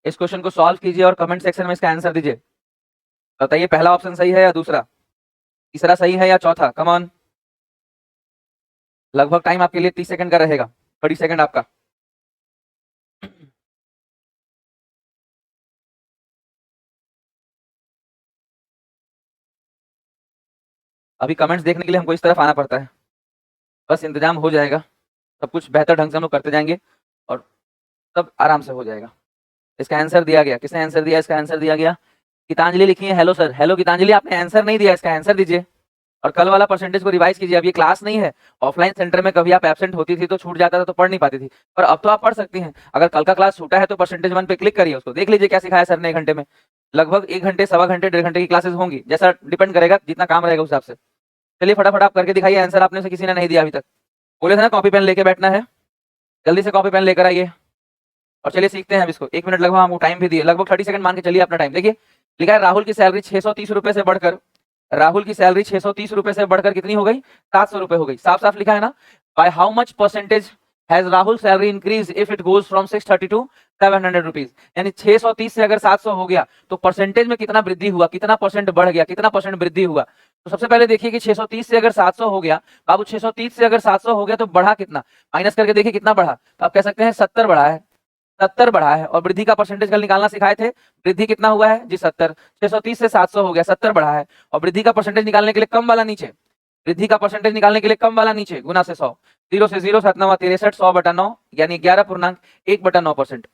इस क्वेश्चन को सॉल्व कीजिए और कमेंट सेक्शन में इसका आंसर दीजिए। बताइए पहला ऑप्शन सही है या दूसरा, तीसरा सही है या चौथा। कम ऑन, लगभग टाइम आपके लिए 30 सेकंड का रहेगा, 30 सेकंड आपका। अभी कमेंट्स देखने के लिए हमको इस तरफ आना पड़ता है, बस इंतजाम हो जाएगा, सब कुछ बेहतर ढंग से हम लोग करते जाएंगे और सब आराम से हो जाएगा। इसका आंसर दिया गया, किसने आंसर दिया, इसका आंसर दिया गया गीतांजलि लिखी है। हेलो सर, हेलो गीतांजलि, आपने आंसर नहीं दिया, इसका आंसर दीजिए और कल वाला परसेंटेज को रिवाइज कीजिए। अब ये क्लास नहीं है, ऑफलाइन सेंटर में कभी आप एब्सेंट होती थी तो छूट जाता था तो पढ़ नहीं पाती थी, पर अब तो आप पढ़ सकती हैं। अगर कल का क्लास छूटा है तो परसेंटेज 1 पे क्लिक करिए, उसको देख लीजिए क्या सिखाया सर ने 1 घंटे में। लगभग 1 घंटे, सवा घंटे, 1.5 घंटे की क्लासेस होंगी, जैसा डिपेंड करेगा जितना काम रहेगा उस हिसाब से। चलिए फटाफट आप करके दिखाइए आंसर, आपने से किसी ने नहीं दिया अभी तक। बोले थे ना कॉपी पेन लेके बैठना है, जल्दी से कॉपी पेन लेकर आइए और चलिए सीखते हैं अब इसको। 1 मिनट लगभग हमको टाइम भी दिए, लगभग 30 सेकंड मान के चलिए अपना टाइम। देखिए लिखा है राहुल की सैलरी 630 रुपए से बढ़कर, राहुल की सैलरी 630 रुपए से बढ़कर कितनी हो गई, 700 रुपए हो गई। साफ साफ लिखा है ना, by how much percentage has Rahul salary increase if it goes from 630 to 700 rupees. यानी 630 से अगर 700 हो गया तो परसेंटेज में कितना वृद्धि हुआ, कितना परसेंट बढ़ गया, कितना परसेंट वृद्धि हुआ। तो सबसे पहले देखिए कि 630 से अगर 700 हो गया, बाबू 630 से अगर 700 हो गया तो बढ़ा कितना, माइनस करके देखिए कितना बढ़ा, तो आप कह सकते हैं 70 बढ़ा है, 70 बढ़ा है। और वृद्धि का परसेंटेज कल निकालना सिखाए थे, वृद्धि कितना हुआ है जी 70, 630 से 700 हो गया, 70 बढ़ा है। और वृद्धि का परसेंटेज निकालने के लिए कम वाला नीचे, वृद्धि का परसेंटेज निकालने के लिए कम वाला नीचे, गुना से 100, 0 से 0, 7 9 63, 100/9 यानी 11.1/9%,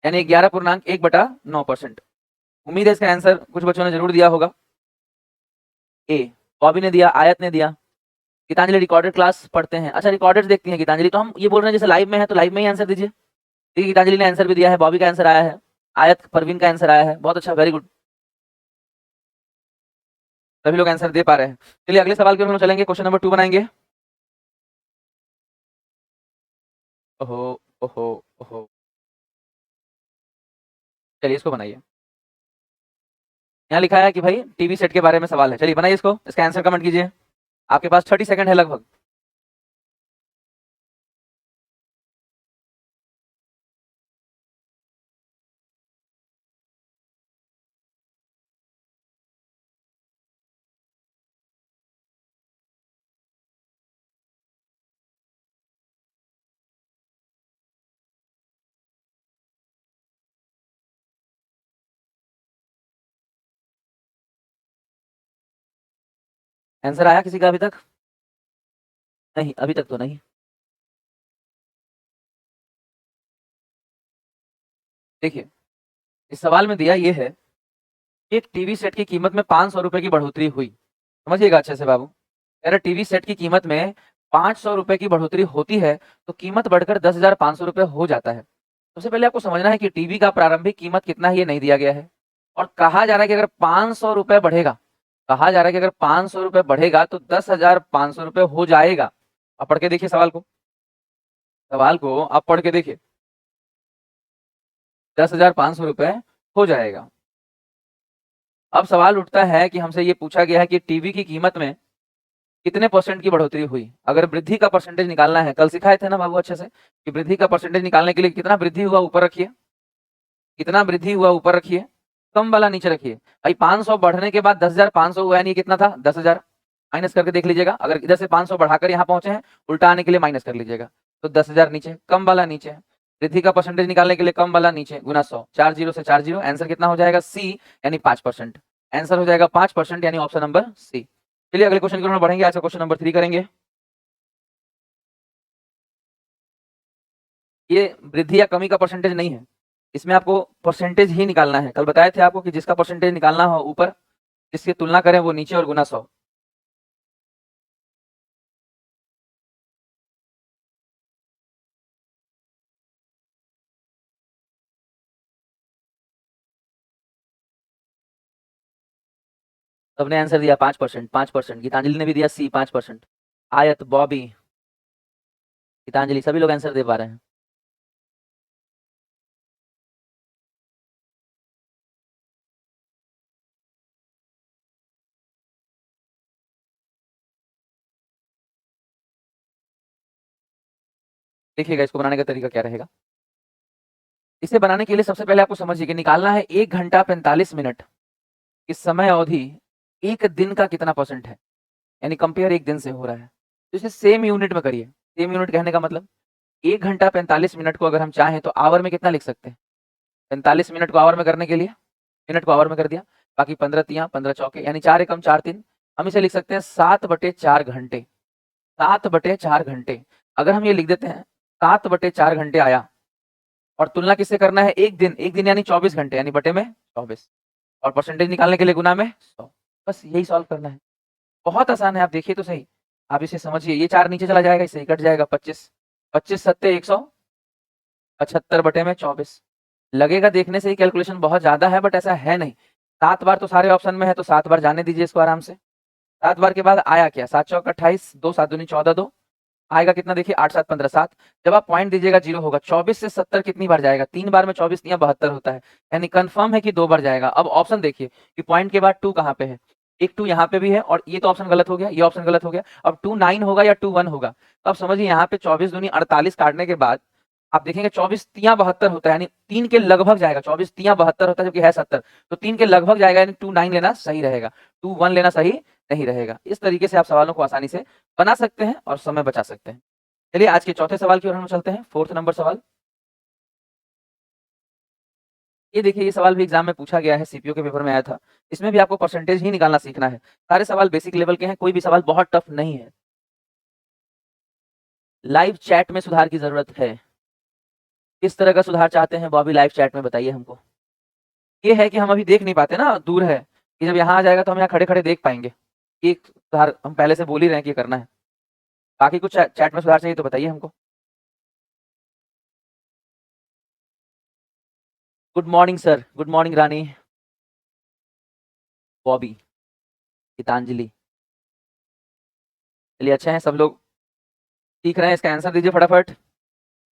यानी 11.1/9%। उम्मीद है इसका आंसर कुछ बच्चों ने जरूर दिया होगा। ए बॉबी ने दिया, आयत ने दिया, गीतांजलि रिकॉर्डेड क्लास पढ़ते हैं। अच्छा रिकॉर्डेड देखती हैं गीतांजलि, तो हम ये बोल रहे हैं जैसे लाइव में है तो लाइव में ही आंसर दीजिए। ठीक है, गीतांजलि ने आंसर भी दिया है, बॉबी का आंसर आया है, आयत परवीन का आंसर आया है, बहुत अच्छा, वेरी गुड, सभी लोग आंसर दे पा रहे हैं। चलिए अगले सवाल की ओर हम चलेंगे, क्वेश्चन नंबर 2 बनाएंगे। ओहो, ओहो, ओहो, चलिए इसको बनाइए। यहाँ लिखा है कि भाई टीवी सेट के बारे में सवाल है, चलिए बनाइए इसको, इसका आंसर कमेंट कीजिए। आपके पास 30 सेकंड है लगभग। आंसर आया किसी का अभी तक? नहीं, अभी तक तो नहीं। देखिए इस सवाल में दिया ये है कि एक टीवी सेट की कीमत में 500 रुपए की बढ़ोतरी हुई। समझिएगा अच्छे से बाबू, अगर टीवी सेट की कीमत में 500 रुपए की बढ़ोतरी होती है तो कीमत बढ़कर 10,500 रुपए हो जाता है। सबसे पहले आपको समझना है कि टीवी का प्रारंभिक कीमत कितना है ये नहीं दिया गया है, और कहा जा रहा है कि अगर 500 रुपए बढ़ेगा, कहा जा रहा है कि अगर 500 रुपए बढ़ेगा तो 10,500 रुपए हो जाएगा। आप पढ़ के देखिए सवाल को, सवाल को आप पढ़ के देखिए, 10,500 रुपए हो जाएगा। अब सवाल उठता है कि हमसे ये पूछा गया है कि टीवी की कीमत में कितने परसेंट की बढ़ोतरी हुई। अगर वृद्धि का परसेंटेज निकालना है, कल सिखाए थे ना बाबू अच्छे से कि वृद्धि का परसेंटेज निकालने के लिए कितना वृद्धि हुआ ऊपर रखिए, कितना वृद्धि हुआ ऊपर रखिए, कम वाला नीचे रखिए। भाई 500 बढ़ने के बाद 10,500 हुआ, यानी कितना था 10,000, माइनस करके देख लीजिएगा। अगर इधर से 500 बढ़ाकर यहाँ पहुंचे हैं, उल्टा आने के लिए माइनस कर लीजिएगा, तो 10,000 नीचे, कम वाला नीचे, वृद्धि का परसेंटेज निकालने के लिए कम वाला नीचे, गुना 100, 4 जीरो से 4 जीरो, आंसर कितना हो जाएगा सी, यानी 5%। आंसर हो जाएगा 5%, यानी ऑप्शन नंबर सी। चलिए अगले क्वेश्चन की ओर बढ़ेंगे, आज का क्वेश्चन नंबर 3 करेंगे। ये वृद्धि या कमी का परसेंटेज नहीं है, इसमें आपको परसेंटेज ही निकालना है। कल बताए थे आपको कि जिसका परसेंटेज निकालना हो ऊपर, जिसकी तुलना करें वो नीचे, और गुना 100। सबने आंसर दिया 5%, 5%। गीतांजलि ने भी दिया सी, 5%। आयत, बॉबी, गीतांजलि, सभी लोग आंसर दे पा रहे हैं। देखिएगा इसको बनाने का तरीका क्या रहेगा। इसे बनाने के लिए सबसे पहले आपको समझिए कि निकालना है 1 घंटा 45 मिनट की समय अवधि 1 दिन का कितना परसेंट है, यानी कंपेयर 1 दिन से हो रहा है। तो इसे सेम यूनिट में करिए। सेम यूनिट कहने का मतलब 1 घंटा 45 मिनट को अगर हम चाहें तो आवर में कितना लिख सकते हैं? 45 मिनट को आवर में करने के लिए मिनट को आवर में कर दिया, बाकी 15 तिया 15 चौके यानी 4 एकम 4 3, हम इसे लिख सकते हैं 7/4 घंटे। 7/4 घंटे अगर हम ये लिख देते हैं 7/4 घंटे आया, और तुलना किससे करना है? 1 दिन यानी 24 घंटे यानी बटे में 24, और परसेंटेज निकालने के लिए गुना में 100। बस यही सॉल्व करना है, बहुत आसान है। आप देखिए तो सही, आप इसे समझिए। ये 4 नीचे चला जाएगा, इससे कट जाएगा 25, 25 सत्ते 175 बटे में 24। लगेगा देखने से ही कैलकुलेशन बहुत ज्यादा है, बट ऐसा है नहीं। 7 बार तो सारे ऑप्शन में है, तो 7 बार जाने दीजिए इसको आराम से। 7 बार के बाद आया क्या? 7 चौक 28, 2 7 दूनी 14, 2 आएगा कितना? देखिए 8 7 15 7। जब आप पॉइंट दीजिएगा 0 होगा। 24 से 70 कितनी बार जाएगा? 3 बार में 24 तिया 72 होता है, यानी कंफर्म है कि 2 बार जाएगा। अब ऑप्शन देखिए कि पॉइंट के बाद 2 कहाँ पे है? एक 2 यहाँ पे भी है, और ये तो ऑप्शन गलत हो गया, ये ऑप्शन गलत हो गया। अब 2 9 होगा या 2 1 होगा? तो आप समझिए यहाँ पे 24 दूनी 48 काटने के बाद आप देखेंगे 24 तिया 72 होता है, यानी 3 के लगभग जाएगा। 24 तिया 72 होता है, जबकि है 70, तो 3 के लगभग जाएगा, यानी 2 9 लेना सही रहेगा, 2 1 लेना सही नहीं रहेगा। इस तरीके से आप सवालों को आसानी से बना सकते हैं और समय बचा सकते हैं। चलिए आज के चौथे सवाल की ओर हम चलते हैं। 4th नंबर सवाल। ये देखिए, ये सवाल भी एग्जाम में पूछा गया है, सीपीओ के पेपर में आया था। इसमें भी आपको परसेंटेज ही निकालना सीखना है। सारे सवाल बेसिक लेवल के हैं, कोई भी सवाल बहुत टफ नहीं है। लाइव चैट में सुधार की जरूरत है। किस तरह का सुधार चाहते हैं बॉबी? लाइव चैट में बताइए हमको। ये है कि हम अभी देख नहीं पाते ना, दूर है, कि जब यहाँ आ जाएगा तो हम यहाँ खड़े खड़े देख पाएंगे। एक सुधार हम पहले से बोल ही रहे हैं कि करना है। बाकी कुछ चैट में सुधार चाहिए तो बताइए हमको। Good morning sir, good morning Rani, Bobby, Gitanjali. चलिए अच्छा है, सब लोग सीख रहे हैं। इसका आंसर दीजिए फटाफट।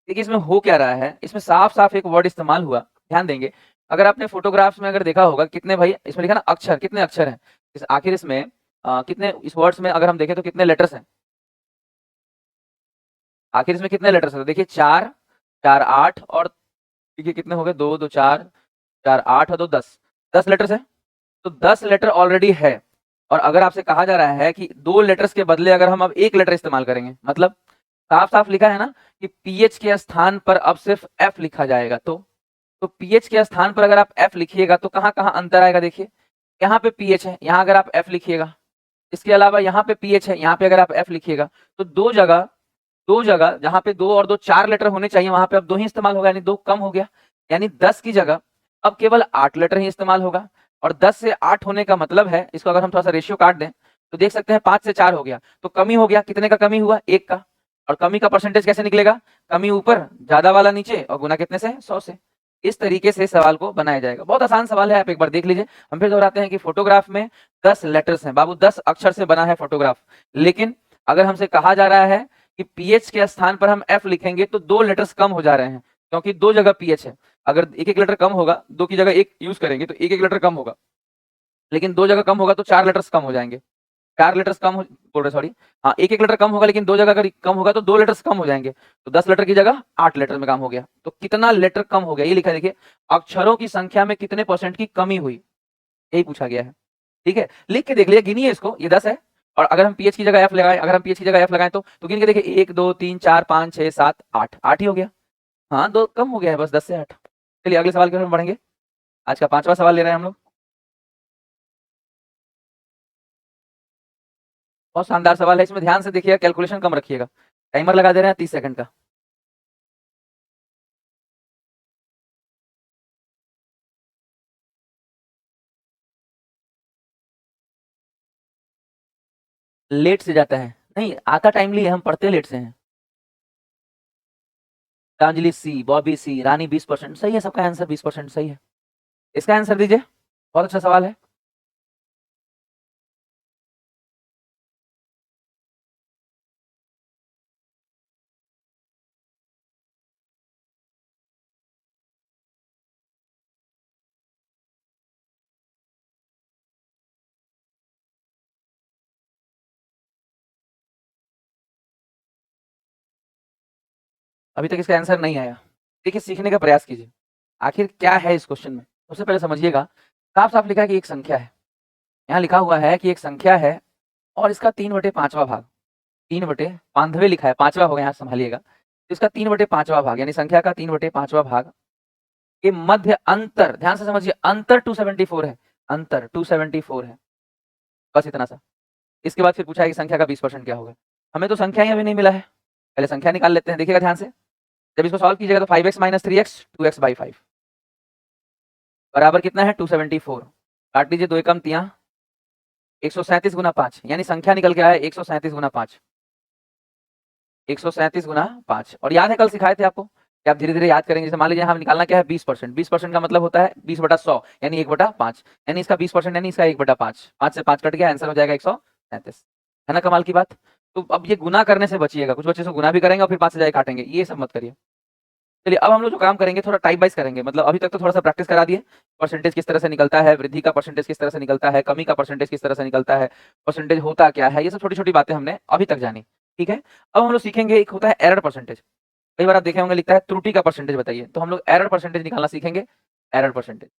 देखिए इसमें हो क्या रहा है, इसमें साफ साफ एक वर्ड इस्तेमाल हुआ, ध्यान देंगे। अगर आपने फोटोग्राफ्स में अगर देखा होगा, कितने भाई इसमें लिखा ना अक्षर, कितने अक्षर हैं इस आखिर इसमें? कितने इस वर्ड्स में अगर हम देखें तो कितने लेटर्स हैं? आखिर इसमें कितने लेटर्स हैं? तो देखिए 4 4 8, और देखिए कितने हो गए? 2 2 4 4 8 और 2 10, 10 लेटर्स हैं। तो 10 लेटर ऑलरेडी है, और अगर आपसे कहा जा रहा है कि 2 लेटर्स के बदले अगर हम अब 1 लेटर इस्तेमाल करेंगे, मतलब साफ साफ लिखा है ना कि पीएच के स्थान पर अब सिर्फ एफ लिखा जाएगा। तो पीएच के स्थान पर अगर आप एफ लिखिएगा तो कहाँ कहाँ अंतर आएगा? देखिए यहाँ पे पीएच है, यहाँ अगर आप एफ लिखिएगा, इसके अलावा यहाँ पे पीएच है, यहाँ पे अगर आप एफ लिखिएगा, तो दो जगह जहाँ पे 2 और 2 4 लेटर होने चाहिए, वहां पे अब 2 ही इस्तेमाल होगा, यानी 2 कम हो गया। यानी 10 की जगह अब केवल 8 लेटर ही इस्तेमाल होगा। और 10 से 8 होने का मतलब है, इसको अगर हम थोड़ा सा रेशियो काट दें तो देख सकते हैं 5 से 4 हो गया, तो कमी हो गया। कितने का कमी हुआ? 1 का। और कमी का परसेंटेज कैसे निकलेगा? कमी ऊपर, ज्यादा वाला नीचे, और गुना कितने से? 100 से। इस तरीके से सवाल को बनाया जाएगा। बहुत आसान सवाल है, आप एक बार देख लीजिए। हम फिर दोहराते हैं कि फोटोग्राफ में 10 लेटर्स हैं बाबू, 10 अक्षर से बना है फोटोग्राफ। लेकिन अगर हमसे कहा जा रहा है कि पीएच के स्थान पर हम एफ लिखेंगे तो 2 लेटर्स कम हो जा रहे हैं, क्योंकि 2 जगह पीएच है। अगर एक एक लेटर कम होगा, 2 की जगह 1 यूज करेंगे तो एक एक लेटर कम होगा, लेकिन 2 जगह कम होगा तो 4 लेटर्स कम हो जाएंगे। 4 लेटर्स कम हो, बोल रहे सॉरी, हाँ एक एक लेटर कम होगा, लेकिन 2 जगह अगर कम होगा तो 2 लेटर्स कम हो जाएंगे। तो 10 लेटर की जगह 8 लेटर में काम हो गया। तो कितना लेटर कम हो गया ये लिखा है। देखिए अक्षरों की संख्या में कितने परसेंट की कमी हुई, यही पूछा गया है। ठीक है, लिख के देख लीजिए, गिनिए इसको, ये 10 है। और अगर हम पीएच की जगह एफ लगाएं, अगर हम पीएच की जगह एफ लगाएं तो गिन के देखिए 1 2 3 4 5 6 7 8, 8 ही हो गया। हाँ 2 कम हो गया है बस, 10 से 8। चलिए अगले सवाल की ओर हम बढ़ेंगे। आज का 5वां सवाल ले रहे हैं हम लोग। बहुत शानदार सवाल है, इसमें ध्यान से देखिएगा, कैलकुलेशन कम रखिएगा। टाइमर लगा दे रहे हैं 30 सेकंड का। लेट से जाता है? नहीं, आता टाइमली है, हम पढ़ते लेट से हैं। गीतांजलि सी, बॉबी सी, रानी 20%, सही है, सबका आंसर 20% सही है। इसका आंसर दीजिए, बहुत अच्छा सवाल है। अभी तक इसका आंसर नहीं आया, देखिए सीखने का प्रयास कीजिए। आखिर क्या है इस क्वेश्चन में? सबसे पहले समझिएगा, साफ-साफ लिखा है कि एक संख्या है। यहाँ लिखा हुआ है कि एक संख्या है और इसका 3/5वां भाग, 3/5 लिखा है, 5वां होगा, यहाँ संभालिएगा। तो इसका 3/5वां भाग यानी संख्या का 3/5वां भाग के मध्य अंतर, ध्यान से समझिए, अंतर 274 है, अंतर 274 है। बस इतना सा। इसके बाद फिर पूछा है कि संख्या का 20% क्या होगा? हमें तो संख्या ही अभी नहीं मिला है। पहले संख्या निकाल लेते हैं, देखिएगा ध्यान से। जब इसको सॉल्व कीजिएगा तो 5x - 3x 2x/5 बराबर कितना है 274। काट लीजिए, 2 एकम तियां 137 गुना 5 यानी संख्या निकल के आया 137 गुना 5, 137 गुना 5। और याद है कल सिखाए थे आपको कि आप धीरे-धीरे याद करेंगे। जैसे मान लीजिए हम निकालना क्या है 20%, 20% का मतलब होता है 20/100 यानी 1/5 यानी इसका 20% यानी इसका 1/5, 5 से 5 कट गया, आंसर हो जाएगा 137। है ना कमाल की बात? तो अब ये गुना करने से बचिएगा, कुछ बच्चे से गुना भी करेंगे और फिर 5 से जाके काटेंगे, ये सब मत करिए। चलिए अब हम लोग जो काम करेंगे थोड़ा टाइप वाइज करेंगे, मतलब अभी तक तो थोड़ा सा प्रैक्टिस करा दिए, परसेंटेज किस तरह से निकलता है, वृद्धि का परसेंटेज किस तरह से निकलता है, कमी का परसेंटेज किस तरह से निकलता है, परसेंटेज होता क्या है, ये सब छोटी-छोटी बातें हमने अभी तक जानी। ठीक है? अब हम लोग सीखेंगे, एक होता है एरर परसेंटेज। कई बार आप देखे होंगे लिखता है त्रुटि का परसेंटेज बताइए, तो हम लोग एरर परसेंटेज निकालना सीखेंगे, एरर परसेंटेज।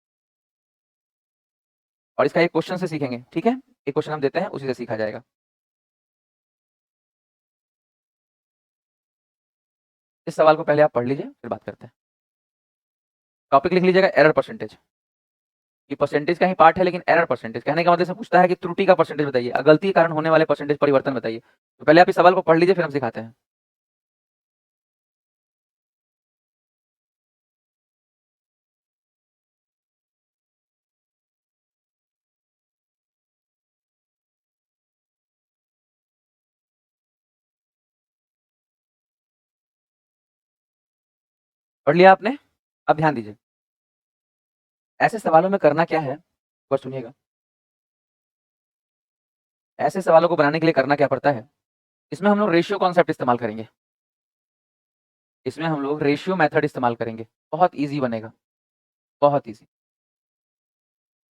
और इसका एक क्वेश्चन से सीखेंगे, ठीक है? एक क्वेश्चन हम देते हैं, उसी से सीखा जाएगा। इस सवाल को पहले आप पढ़ लीजिए, फिर बात करते हैं। टॉपिक लिख लीजिएगा एरर परसेंटेज। ये परसेंटेज का ही पार्ट है, लेकिन एरर परसेंटेज कहने का मतलब से पूछता है कि त्रुटि का परसेंटेज बताइए, गलती के कारण होने वाले परसेंटेज परिवर्तन बताइए। तो पहले आप इस सवाल को पढ़ लीजिए, फिर हम सिखाते हैं। पढ़ लिया आपने? अब ध्यान दीजिए। ऐसे सवालों में करना क्या है, बस सुनिएगा। ऐसे सवालों को बनाने के लिए करना क्या पड़ता है, इसमें हम लोग रेशियो कॉन्सेप्ट इस्तेमाल करेंगे। इसमें हम लोग रेशियो मेथड इस्तेमाल करेंगे। बहुत ईज़ी बनेगा, बहुत ईज़ी।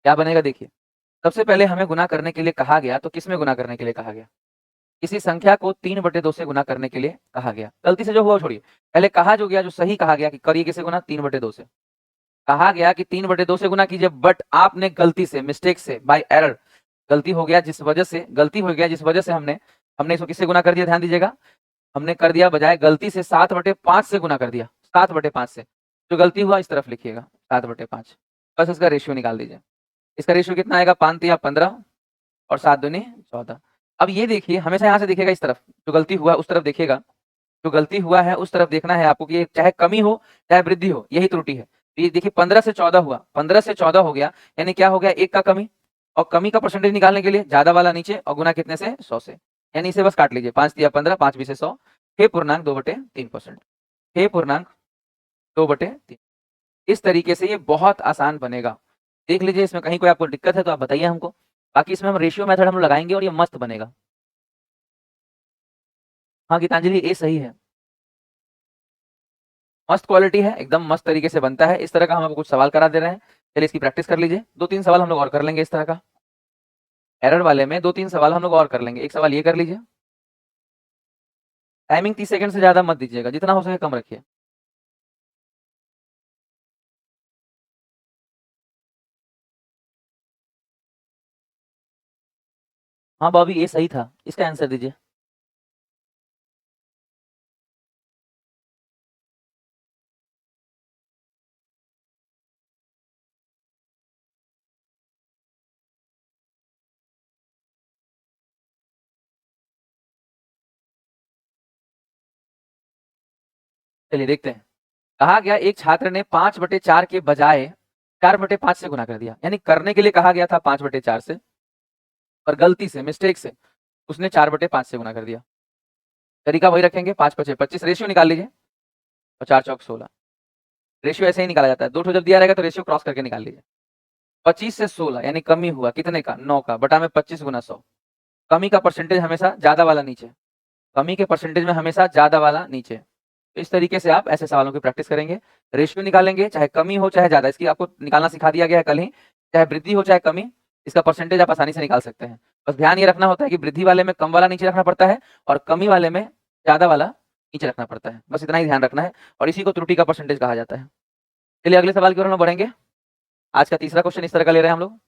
क्या बनेगा देखिए। सबसे पहले हमें गुना करने के लिए कहा गया, तो किसमें गुना करने के लिए कहा गया? किसी संख्या को 3/2 से गुना करने के लिए कहा गया। गलती से जो हुआ वो छोड़िए। पहले कहा जो गया, जो सही कहा गया कि करिए किससे गुना 3/2 से। कहा गया कि 3/2 से गुना कीजिए, बट आपने गलती से, मिस्टेक से, बाय एरर गलती हो गया जिस वजह से हमने हमने इसको किससे गुना कर दिया, ध्यान दीजिएगा। हमने कर दिया बजाय गलती से 7/5 से गुना कर दिया, 7/5 से। जो गलती हुआ इस तरफ लिखिएगा 7/5। बस इसका रेशियो निकाल दीजिए। इसका रेशियो कितना आएगा, 5 तिया 15 और 7 दूनी 14। अब ये देखिए, हमेशा यहाँ से देखिएगा इस तरफ, जो गलती हुआ उस तरफ देखिएगा। जो गलती हुआ है उस तरफ देखना है आपको कि ये चाहे कमी हो चाहे वृद्धि हो, यही त्रुटि है। तो ये देखिए 15 से 14 हुआ, 15 से 14 हो गया यानी क्या हो गया, 1 का कमी। और कमी का परसेंटेज निकालने के लिए ज्यादा वाला नीचे और गुना कितने से, 100 से। यानी इसे बस काट लीजिए, 5 तिया 15, 5 बीसे 100, 6.2/3%, 6.2/3। इस तरीके से ये बहुत आसान बनेगा। देख लीजिए, इसमें कहीं कोई आपको दिक्कत है तो आप बताइए हमको। बाकी इसमें हम रेशियो मेथड हम लोग लगाएंगे और ये मस्त बनेगा। हाँ गीतांजलि, ये सही है, मस्त क्वालिटी है, एकदम मस्त तरीके से बनता है। इस तरह का हम आपको कुछ सवाल करा दे रहे हैं, चलिए इसकी प्रैक्टिस कर लीजिए। 2-3 सवाल हम लोग और कर लेंगे इस तरह का। एरर वाले में 2-3 सवाल हम लोग और कर लेंगे। एक सवाल ये कर लीजिए। टाइमिंग 30 सेकंड से ज़्यादा मत दीजिएगा, जितना हो सके कम रखिए। हाँ बॉबी, ये सही था, इसका आंसर दीजिए। चलिए देखते हैं। कहा गया एक छात्र ने 5/4 के बजाय 4/5 से गुना कर दिया, यानी करने के लिए कहा गया था 5/4 से, पर गलती से, मिस्टेक से उसने 4/5 से गुना कर दिया। तरीका वही रखेंगे, 5×5 = 25, रेशियो निकाल लीजिए। और 4 चौक 16, रेशियो ऐसे ही निकाला जाता है। 2 ठो जब दिया रहेगा तो रेशियो क्रॉस करके निकाल लीजिए। 25 से 16 यानी कमी हुआ कितने का, 9 का, बटा में 25 गुना 100। कमी का परसेंटेज हमेशा ज्यादा वाला नीचे, कमी के परसेंटेज में हमेशा ज्यादा वाला नीचे। तो इस तरीके से आप ऐसे सवालों की प्रैक्टिस करेंगे, रेशियो निकालेंगे, चाहे कमी हो चाहे ज्यादा, इसकी आपको निकालना सिखा दिया गया है कल ही। चाहे वृद्धि हो चाहे कमी, इसका परसेंटेज आप आसानी से निकाल सकते हैं। बस ध्यान ये रखना होता है कि वृद्धि वाले में कम वाला नीचे रखना पड़ता है और कमी वाले में ज्यादा वाला नीचे रखना पड़ता है। बस इतना ही ध्यान रखना है और इसी को त्रुटि का परसेंटेज कहा जाता है। चलिए अगले सवाल की ओर हम लोग बढ़ेंगे। आज का तीसरा क्वेश्चन इस तरह का ले रहे हैं हम लोग।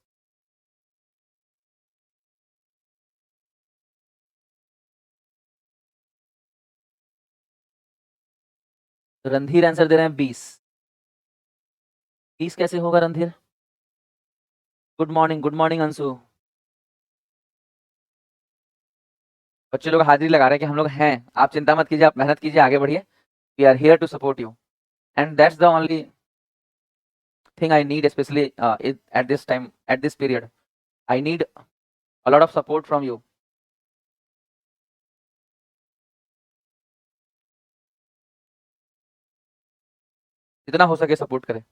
रणधीर आंसर दे रहे हैं 20। 20 कैसे होगा रणधीर? Good morning Anshu. बच्चे लोग हाजिरी लगा रहे हैं कि हम लोग हैं, आप चिंता मत कीजिए, आप मेहनत कीजिए, आगे बढ़िए। We are here to support you and that's the only thing I need, especially at this time, at this period. I need a lot of support from you. जितना हो सके सपोर्ट करें।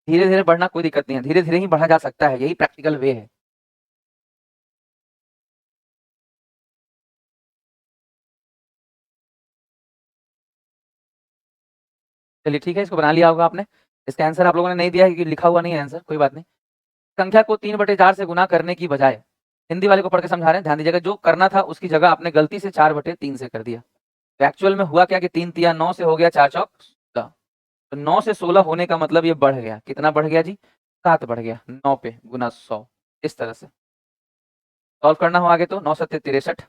धीरे धीरे बढ़ना कोई दिक्कत नहीं है, धीरे धीरे ही बढ़ा जा सकता है, यही प्रैक्टिकल वे है। चलिए ठीक है, इसको बना लिया होगा आपने। इसका आंसर आप लोगों ने नहीं दिया है क्योंकि लिखा हुआ नहीं है आंसर, कोई बात नहीं। संख्या को 3/4 से गुना करने की बजाय, हिंदी वाले को पढ़ के समझा रहे हैं, ध्यान दीजिएगा। जो करना था उसकी जगह आपने गलती से 4/3 से कर दिया। तो एक्चुअल में हुआ क्या कि 3 तिया 9 से हो गया 4 चौक 16। तो 9 से 16 होने का मतलब ये बढ़ गया, कितना बढ़ गया जी? 7 बढ़ गया, 9 पे गुना 100। इस तरह से सॉल्व करना हो आगे तो 9 सत्ते 63।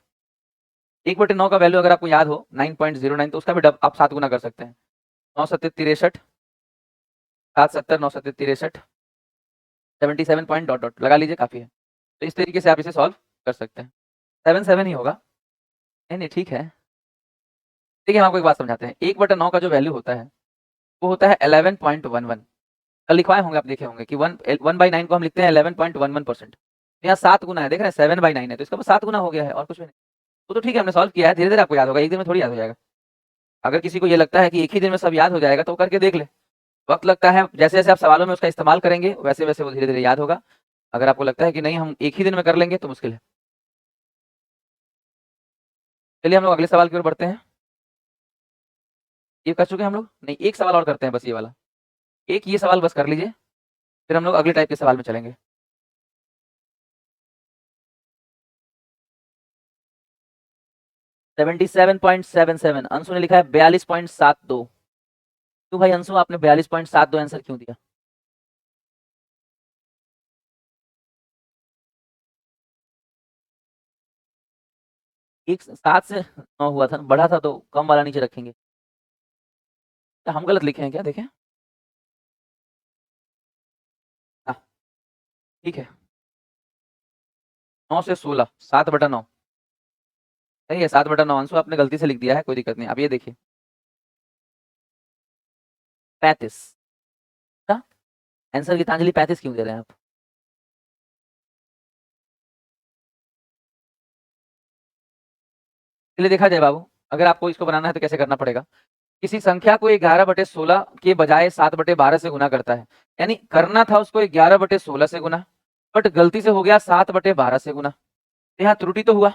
1/9 का वैल्यू अगर आपको याद हो 9.09, तो उसका भी आप 7 गुना कर सकते हैं। 9 सत्ते 63, 7 70, 9 सत्ते 63, 77 पॉइंट डॉट डॉट लगा लीजिए, काफी है। तो इस तरीके से आप इसे सॉल्व कर सकते हैं। 77 ही होगा। नहीं नहीं ठीक है। देखिए हम आपको एक बात समझाते हैं। 1/9 का जो वैल्यू होता है वो होता है 11.11। कल लिखवाए होंगे, आप देखे होंगे कि 1/9 को हम लिखते हैं 11.11%। यहाँ 7 गुना है, देख रहे हैं 7/9 है, तो इसका 7 गुना हो गया है और कुछ भी नहीं। तो ठीक है, हमने सॉल्व किया है, धीरे धीरे आपको याद होगा, एक दिन में थोड़ी याद हो जाएगा। अगर किसी को ये लगता है कि एक ही दिन में सब याद हो जाएगा तो करके देख ले। वक्त लगता है, जैसे जैसे आप सवालों में उसका इस्तेमाल करेंगे वैसे वैसे वो धीरे धीरे याद होगा। अगर आपको लगता है कि नहीं हम एक ही दिन में कर लेंगे तो मुश्किल है। चलिए हम लोग अगले सवाल की ओर बढ़ते हैं। ये कर चुके हैं हम लोग? नहीं, एक सवाल और करते हैं बस, ये वाला। एक ये सवाल बस कर लीजिए, फिर हम लोग अगले टाइप के सवाल में चलेंगे। 77.77, अंशु ने लिखा है 42.72। क्यों भाई अंशु, आपने 42.72 आंसर क्यों दिया? एक 7 से 9 हुआ था, बढ़ा था तो कम वाला नीचे रखेंगे। क्या हम गलत लिखे हैं क्या? देखें। हाँ ठीक है, 9 से 16, 7/9। सही है, 7/9 अंशु आपने गलती से लिख दिया है, कोई दिक्कत नहीं। अब ये देखिए 35। अच्छा, आंसर गीतांजलि 35 क्यों दे रहे हैं आप? चलिए देखा जाए बाबू, अगर आपको इसको बनाना है तो कैसे करना पड़ेगा। किसी संख्या को 11/16 के बजाय 7/12 से गुना करता है। यानी करना था उसको 11/16 से गुना, बट गलती से हो गया 7/12 से गुना। तो यहाँ त्रुटि तो हुआ,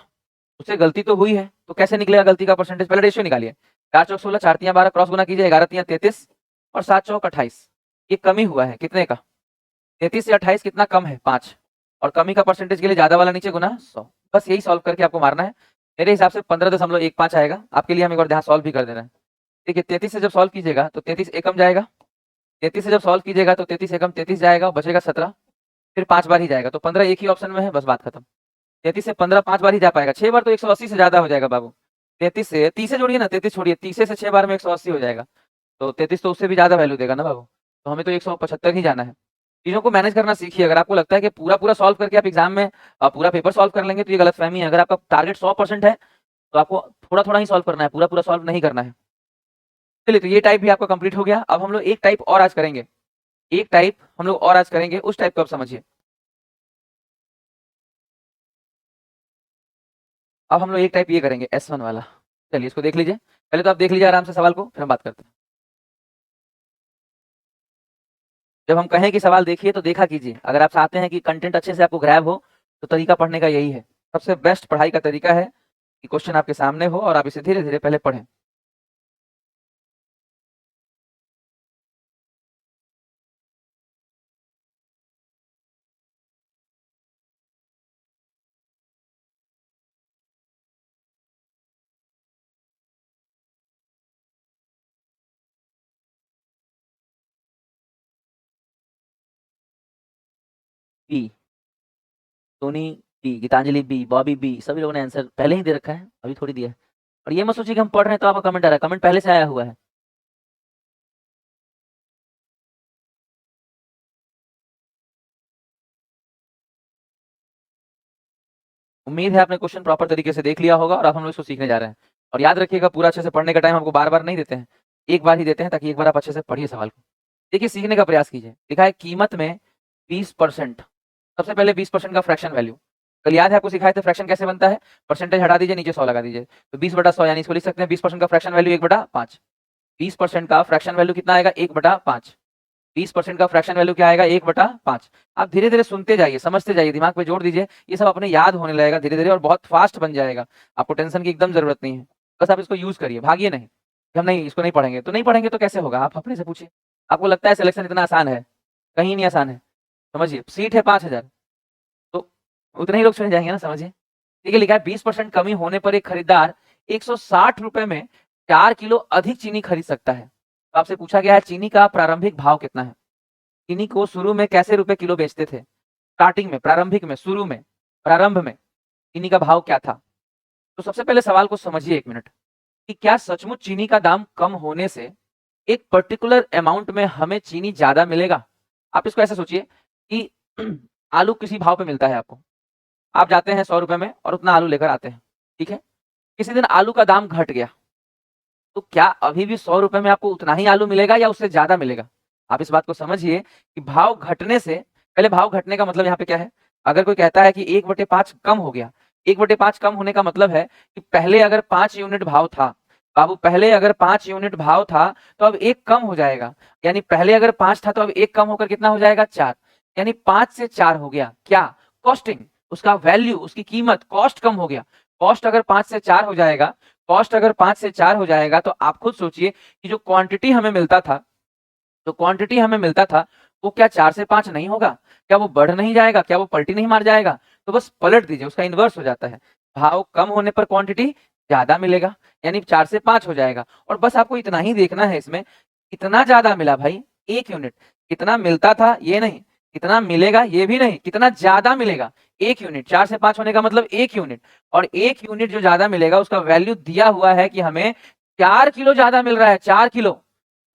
उससे गलती तो हुई है, तो कैसे निकलेगा गलती का परसेंटेज? पहले रेशियो निकालिए। 4 चौक 16, 4 तियां 12, क्रॉस गुना कीजिए, 11 तियां 33 और 7 चौक 28। ये कमी हुआ है कितने का? 33 से 28 कितना कम है? 5। और कमी का परसेंटेज के लिए ज्यादा वाला नीचे गुना 100। बस यही सॉल्व करके आपको मारना है। मेरे हिसाब से 15.15 आएगा। आपके लिए हम एक बार ध्यान सॉल्व भी कर दे रहे हैं। देखिए 33 से जब सॉल्व कीजिएगा तो 33 एकम जाएगा। 33 से जब सॉल्व कीजिएगा तो 33 एकम 33 जाएगा, बचेगा 17। फिर 5 बार ही जाएगा, तो 15 एक ही ऑप्शन में है, बस बात खत्म। 33 से 15 5 बार ही जा पाएगा, 6 बार तो 180 से ज्यादा हो जाएगा बाबू। 33 से 30 से जोड़िए ना, 33 छोड़िए, 30 से 6 बार में 180 हो जाएगा। तो 33 तो उससे भी ज्यादा वैल्यू देगा ना बाबू। तो हमें तो 175 ही जाना है। चीजों को मैनेज करना सीखिए। अगर आपको लगता है कि पूरा पूरा सॉल्व करके आप एग्जाम में पूरा पेपर सॉल्व कर लेंगे तो ये गलतफहमी है। अगर आपका टारगेट 100% है तो आपको थोड़ा थोड़ा ही सॉल्व करना है, पूरा पूरा सॉल्व नहीं करना है। चलिए तो ये टाइप भी आपका कंप्लीट हो गया। अब हम लोग एक टाइप और आज करेंगे। एक टाइप हम लोग और आज करेंगे, उस टाइप को आप समझिए। अब हम लोग एक टाइप ये करेंगे S1 वाला। चलिए इसको देख लीजिए, पहले तो आप देख लीजिए आराम से सवाल को, फिर हम बात करते हैं। जब हम कहें कि सवाल देखिए तो देखा कीजिए। अगर आप चाहते हैं कि कंटेंट अच्छे से आपको ग्रैब हो तो तरीका पढ़ने का यही है। सबसे बेस्ट पढ़ाई का तरीका है कि क्वेश्चन आपके सामने हो और आप इसे धीरे धीरे पहले पढ़ें। B, Soni B, Geetanjali B, Bobby B, सभी लोगों ने आंसर पहले ही दे रखा है, अभी थोड़ी दिया है। और ये मत सोचिए कि हम पढ़ रहे हैं तो आपका कमेंट आ रहा है, कमेंट पहले से आया हुआ है। उम्मीद है आपने क्वेश्चन प्रॉपर तरीके से देख लिया होगा और अब हम लोग इसको सीखने जा रहे हैं। और याद रखिएगा, पूरा अच्छे से पढ़ने का टाइम आपको बार-बार नहीं देते हैं, एक बार ही देते हैं ताकि एक बार आप अच्छे से पढ़िए सवाल को। देखिए, सीखने का प्रयास कीजिए। लिखा है कीमत में 20%। सबसे पहले 20% का फ्रैक्शन वैल्यू। कल याद है आपको सिखाए थे फ्रैक्शन कैसे बनता है? परसेंटेज हटा दीजिए, नीचे 100 लगा दीजिए। तो 20/100 यानी इसको लिख सकते हैं 20% का फ्रैक्शन वैल्यू 1/5। 20% का फ्रैक्शन वैल्यू कितना आएगा? 1/5। 20% का फ्रैक्शन वैल्यू क्या आएगा? 1/5। आप धीरे-धीरे सुनते जाइए, समझते जाइए, दिमाग पे जोर दीजिए, ये सब अपने याद होने लगेगा धीरे-धीरे और बहुत फास्ट बन जाएगा। आपको टेंशन की एकदम ज़रूरत नहीं है। बस आप इसको यूज़ करिए, भागिए नहीं, कि हम नहीं इसको नहीं पढ़ेंगे, तो नहीं पढ़ेंगे तो कैसे होगा? आप अपने से पूछिए। आपको लगता है सिलेक्शन इतना आसान है? कहीं नहीं आसान है। समझिए, सीट है 5000, तो उतने ही लोग चुने जाएँगे ना, समझिए। देखिए लिखा है 20% कमी होने पर एक खरीदार ₹160 में 4 किलो अधिक चीनी खरीद सकता है। तो आपसे पूछा गया है चीनी का प्रारंभिक भाव कितना है? चीनी को शुरू में कैसे रुपए किलो बेचते थे? स्टार्टिंग में, प्रारंभिक में, शुरू में, प्रारंभ में चीनी का भाव क्या था? तो सबसे पहले सवाल को समझिए 1 मिनट कि क्या सचमुच चीनी का दाम कम होने से एक पर्टिकुलर अमाउंट में हमें चीनी ज़्यादा मिलेगा? आप इसको ऐसे सोचिए कि आलू किसी भाव पे मिलता है आपको। आप जाते हैं ₹100 में और उतना आलू लेकर आते हैं, ठीक है? किसी दिन आलू का दाम घट गया, तो क्या अभी भी ₹100 में आपको उतना ही आलू मिलेगा या उससे ज़्यादा मिलेगा? आप इस बात को समझिए कि भाव घटने से पहले भाव घटने का मतलब यहाँ पे क्या है? अगर कोई कहता है कि 1/5 कम हो गया, 1/5 कम होने का मतलब है कि पहले अगर 5 यूनिट भाव था, बाबू पहले अगर 5 यूनिट भाव था, तो अब 1 कम हो जाएगा। यानी पहले अगर 5 था तो अब 1 कम होकर कितना हो जाएगा? 4। यानी 5 से 4 हो गया। क्या? कॉस्टिंग, उसका वैल्यू, उसकी कीमत, कॉस्ट कम हो गया। कॉस्ट अगर 5 से 4 हो जाएगा, कॉस्ट अगर 5 से 4 हो जाएगा तो आप खुद सोचिए कि जो क्वांटिटी हमें मिलता था, जो क्वांटिटी हमें मिलता था, वो क्या 4 से 5 नहीं होगा? क्या वो बढ़ नहीं जाएगा? क्या वो पलटी नहीं मार जाएगा? तो बस पलट दीजिए, उसका इन्वर्स हो जाता है। भाव कम होने पर क्वांटिटी ज़्यादा मिलेगा, यानी 4 से 5 हो जाएगा और बस आपको इतना ही देखना है इसमें, कितना ज़्यादा मिला भाई? 1 यूनिट। कितना मिलता था ये नहीं, कितना मिलेगा ये भी नहीं, कितना ज़्यादा मिलेगा? 1 यूनिट। 4 से 5 होने का मतलब 1 यूनिट और 1 यूनिट जो ज़्यादा मिलेगा उसका वैल्यू दिया हुआ है कि हमें 4 किलो ज़्यादा मिल रहा है, 4 किलो।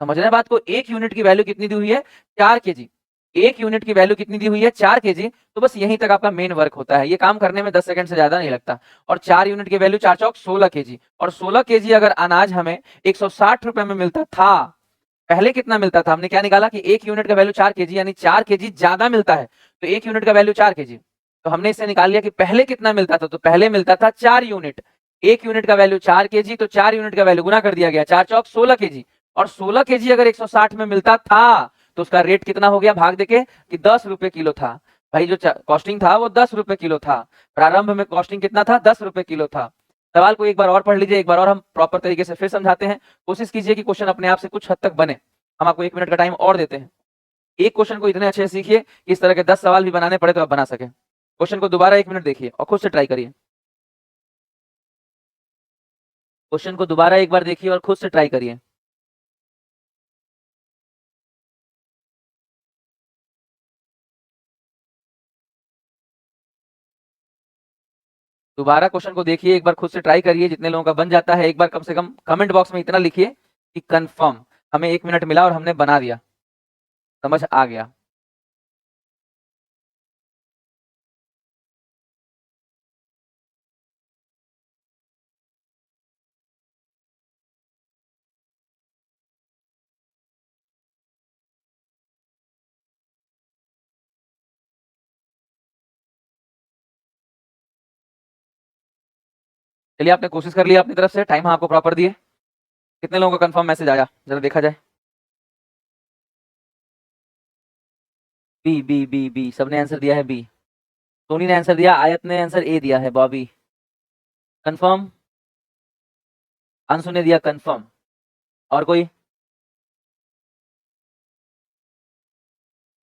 समझ रहे हैं बात को? 1 यूनिट की वैल्यू कितनी दी हुई है? 4 केजी। 1 यूनिट की वैल्यू कितनी दी हुई है? 4 केजी। तो बस यहीं तक आपका मेन वर्क होता है। ये काम करने में 10 सेकंड से ज़्यादा नहीं लगता और 4 यूनिट की वैल्यू 4 चौक 16 केजी और 16 केजी अगर अनाज हमें ₹160 में मिलता था, पहले कितना मिलता था? हमने क्या निकाला कि 1 यूनिट का वैल्यू 4 केजी यानी 4 केजी ज़्यादा मिलता है। तो 1 यूनिट का वैल्यू 4 केजी। तो हमने इससे निकाल लिया कि पहले कितना मिलता था? तो पहले मिलता था 4 यूनिट। 1 यूनिट का वैल्यू 4 केजी तो 4 यूनिट का वैल्यू गुना कर दिया गया। 4 चौक 16 केजी और 16 केजी अगर 160 में मिलता था, तो उसका रेट कितना हो गया भाग देके कि ₹10 किलो था। भाई जो कॉस्टिंग था वो ₹10 किलो था। प्रारंभ में कॉस्टिंग कितना था? ₹10 किलो था। सवाल को एक बार और पढ़ लीजिए, एक बार और हम प्रॉपर तरीके से फिर समझाते हैं। कोशिश कीजिए कि क्वेश्चन अपने आप से कुछ हद तक बने। हम आपको 1 मिनट का टाइम और देते हैं। एक क्वेश्चन को इतने अच्छे से सीखिए कि इस तरह के 10 सवाल भी बनाने पड़े तो आप बना सकें। क्वेश्चन को दोबारा 1 मिनट देखिए और खुद से ट्राई करिए। क्वेश्चन को दोबारा एक बार देखिए और खुद से ट्राई करिए। दोबारा क्वेश्चन को देखिए, एक बार खुद से ट्राई करिए, जितने लोगों का बन जाता है एक बार कम से कम कमेंट बॉक्स में इतना लिखिए कि कंफर्म, हमें 1 मिनट मिला और हमने बना दिया, समझ आ गया। चलिए आपने कोशिश कर लिया अपनी तरफ से, टाइम हम आपको प्रॉपर दिए। कितने लोगों का कंफर्म मैसेज आया? जरा देखा जाए। बी बी बी बी, सबने आंसर दिया है बी। सोनी ने आंसर दिया, आयत ने आंसर ए दिया है, बॉबी कंफर्म, अंशु ने दिया कंफर्म। और कोई?